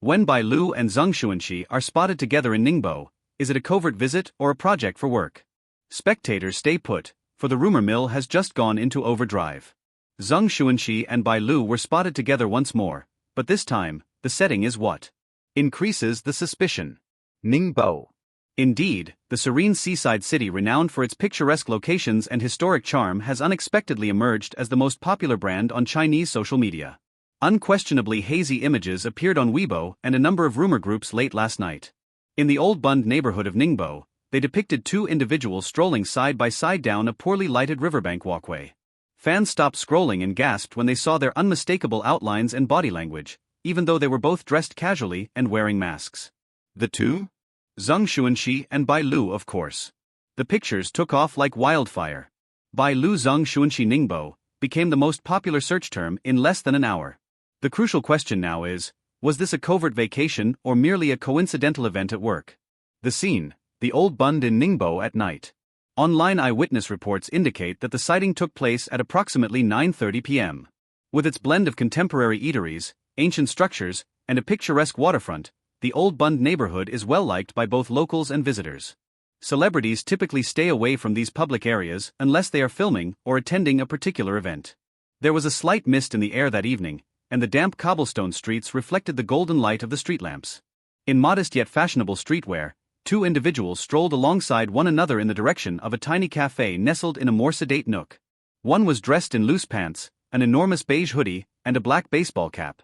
When Bai Lu and Zeng Shunxi are spotted together in Ningbo, is it a covert visit or a project for work? Spectators stay put, for the rumor mill has just gone into overdrive. Zeng Shunxi and Bai Lu were spotted together once more, but this time, the setting is what increases the suspicion. Ningbo. Indeed, the serene seaside city renowned for its picturesque locations and historic charm has unexpectedly emerged as the most popular brand on Chinese social media. Unquestionably hazy images appeared on Weibo and a number of rumor groups late last night. In the Old Bund neighborhood of Ningbo, they depicted two individuals strolling side by side down a poorly lighted riverbank walkway. Fans stopped scrolling and gasped when they saw their unmistakable outlines and body language, even though they were both dressed casually and wearing masks. The two? Zeng Shunxi and Bai Lu, of course. The pictures took off like wildfire. Bai Lu Zeng Shunxi Ningbo became the most popular search term in less than an hour. The crucial question now is, was this a covert vacation or merely a coincidental event at work? The scene, the Old Bund in Ningbo at night. Online eyewitness reports indicate that the sighting took place at approximately 9:30 p.m. With its blend of contemporary eateries, ancient structures, and a picturesque waterfront, the Old Bund neighborhood is well liked by both locals and visitors. Celebrities typically stay away from these public areas unless they are filming or attending a particular event. There was a slight mist in the air that evening, and the damp cobblestone streets reflected the golden light of the street lamps. In modest yet fashionable streetwear, two individuals strolled alongside one another in the direction of a tiny cafe nestled in a more sedate nook. One was dressed in loose pants, an enormous beige hoodie, and a black baseball cap.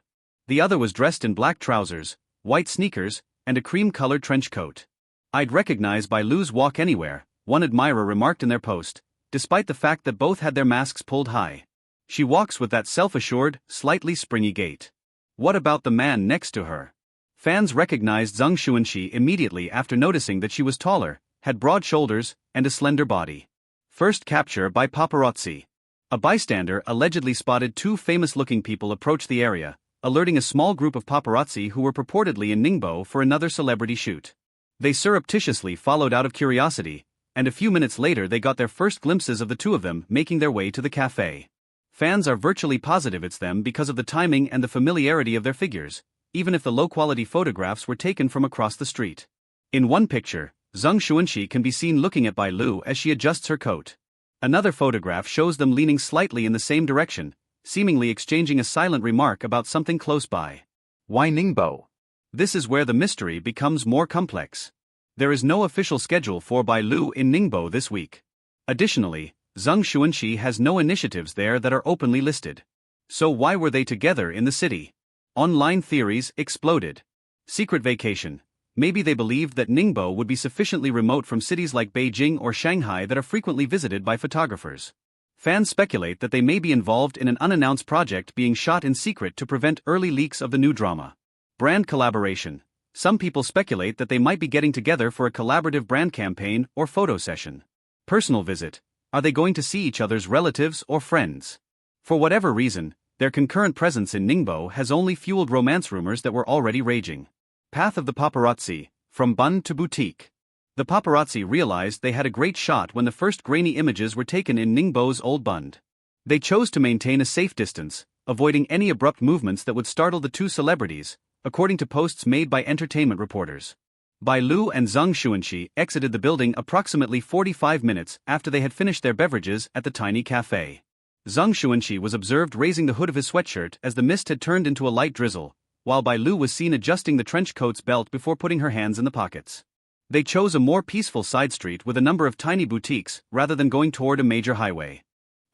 The other was dressed in black trousers, white sneakers, and a cream-colored trench coat. "I'd recognize Bai Lu's walk anywhere," one admirer remarked in their post, despite the fact that both had their masks pulled high. "She walks with that self-assured, slightly springy gait." What about the man next to her? Fans recognized Zeng Shunxi immediately after noticing that she was taller, had broad shoulders, and a slender body. First capture by paparazzi. A bystander allegedly spotted two famous-looking people approach the area, alerting a small group of paparazzi who were purportedly in Ningbo for another celebrity shoot. They surreptitiously followed out of curiosity, and a few minutes later they got their first glimpses of the two of them making their way to the cafe. Fans are virtually positive it's them because of the timing and the familiarity of their figures, even if the low-quality photographs were taken from across the street. In one picture, Zeng Shunxi can be seen looking at Bai Lu as she adjusts her coat. Another photograph shows them leaning slightly in the same direction, seemingly exchanging a silent remark about something close by. Why Ningbo? This is where the mystery becomes more complex. There is no official schedule for Bai Lu in Ningbo this week. Additionally, Zeng Shunxi has no initiatives there that are openly listed. So why were they together in the city? Online theories exploded. Secret vacation. Maybe they believed that Ningbo would be sufficiently remote from cities like Beijing or Shanghai that are frequently visited by photographers. Fans speculate that they may be involved in an unannounced project being shot in secret to prevent early leaks of the new drama. Brand collaboration. Some people speculate that they might be getting together for a collaborative brand campaign or photo session. Personal visit. Are they going to see each other's relatives or friends? For whatever reason, their concurrent presence in Ningbo has only fueled romance rumors that were already raging. Path of the paparazzi, from Bund to boutique. The paparazzi realized they had a great shot when the first grainy images were taken in Ningbo's Old Bund. They chose to maintain a safe distance, avoiding any abrupt movements that would startle the two celebrities, according to posts made by entertainment reporters. Bai Lu and Zeng Shunxi exited the building approximately 45 minutes after they had finished their beverages at the tiny cafe. Zeng Shunxi was observed raising the hood of his sweatshirt as the mist had turned into a light drizzle, while Bai Lu was seen adjusting the trench coat's belt before putting her hands in the pockets. They chose a more peaceful side street with a number of tiny boutiques rather than going toward a major highway,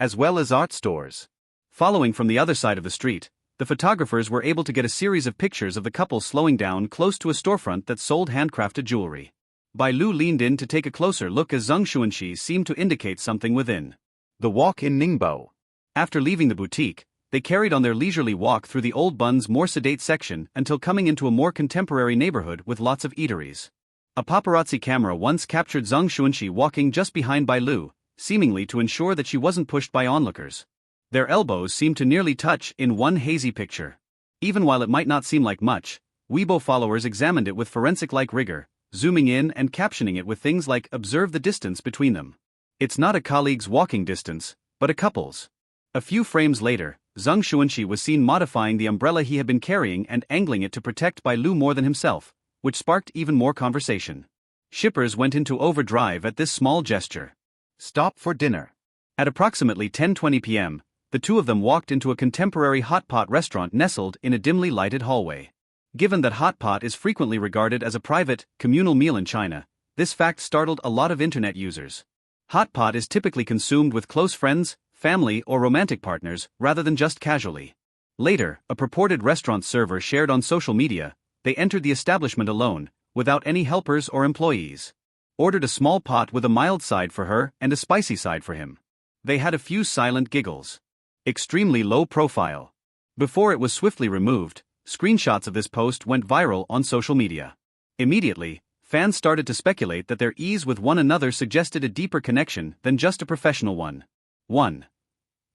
as well as art stores. Following from the other side of the street, the photographers were able to get a series of pictures of the couple slowing down close to a storefront that sold handcrafted jewelry. Bai Lu leaned in to take a closer look as Zeng Shunxi seemed to indicate something within. The walk in Ningbo. After leaving the boutique, they carried on their leisurely walk through the Old Bund's more sedate section until coming into a more contemporary neighborhood with lots of eateries. A paparazzi camera once captured Zeng Shunxi walking just behind Bai Lu, seemingly to ensure that she wasn't pushed by onlookers. Their elbows seemed to nearly touch in one hazy picture. Even while it might not seem like much, Weibo followers examined it with forensic-like rigor, zooming in and captioning it with things like "observe the distance between them." It's not a colleague's walking distance, but a couple's. A few frames later, Zeng Shunxi was seen modifying the umbrella he had been carrying and angling it to protect Bai Lu more than himself, which sparked even more conversation. Shippers went into overdrive at this small gesture. Stop for dinner. At approximately 10:20 p.m., the two of them walked into a contemporary hot pot restaurant nestled in a dimly lighted hallway. Given that hot pot is frequently regarded as a private, communal meal in China, this fact startled a lot of internet users. Hot pot is typically consumed with close friends, family or romantic partners, rather than just casually. Later, a purported restaurant server shared on social media, they entered the establishment alone, without any helpers or employees. Ordered a small pot with a mild side for her and a spicy side for him. They had a few silent giggles. Extremely low profile. Before it was swiftly removed, screenshots of this post went viral on social media. Immediately, fans started to speculate that their ease with one another suggested a deeper connection than just a professional one. 1.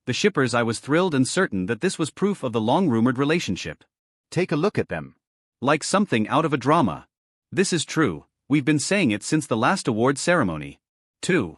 The shippers. I was thrilled and certain that this was proof of the long-rumored relationship. Take a look at them. Like something out of a drama. This is true, we've been saying it since the last award ceremony. 2.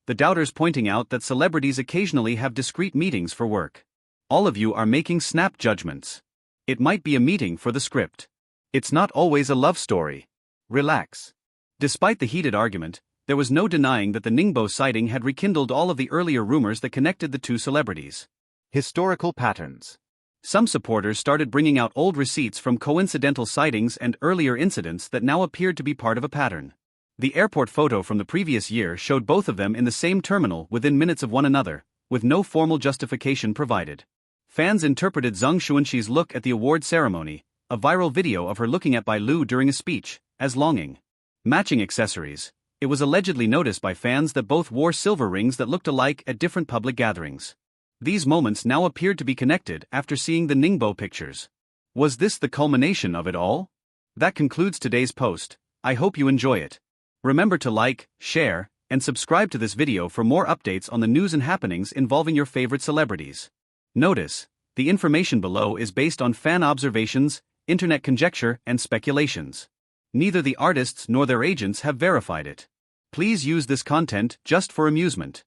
The doubters pointing out that celebrities occasionally have discreet meetings for work. All of you are making snap judgments. It might be a meeting for the script. It's not always a love story. Relax. Despite the heated argument, there was no denying that the Ningbo sighting had rekindled all of the earlier rumors that connected the two celebrities. Historical patterns. Some supporters started bringing out old receipts from coincidental sightings and earlier incidents that now appeared to be part of a pattern. The airport photo from the previous year showed both of them in the same terminal within minutes of one another, with no formal justification provided. Fans interpreted Zeng Shunxi's look at the award ceremony, a viral video of her looking at Bai Lu during a speech, as longing. Matching accessories. It was allegedly noticed by fans that both wore silver rings that looked alike at different public gatherings. These moments now appeared to be connected after seeing the Ningbo pictures. Was this the culmination of it all? That concludes today's post. I hope you enjoy it. Remember to like, share, and subscribe to this video for more updates on the news and happenings involving your favorite celebrities. Notice, the information below is based on fan observations, internet conjecture, and speculations. Neither the artists nor their agents have verified it. Please use this content just for amusement.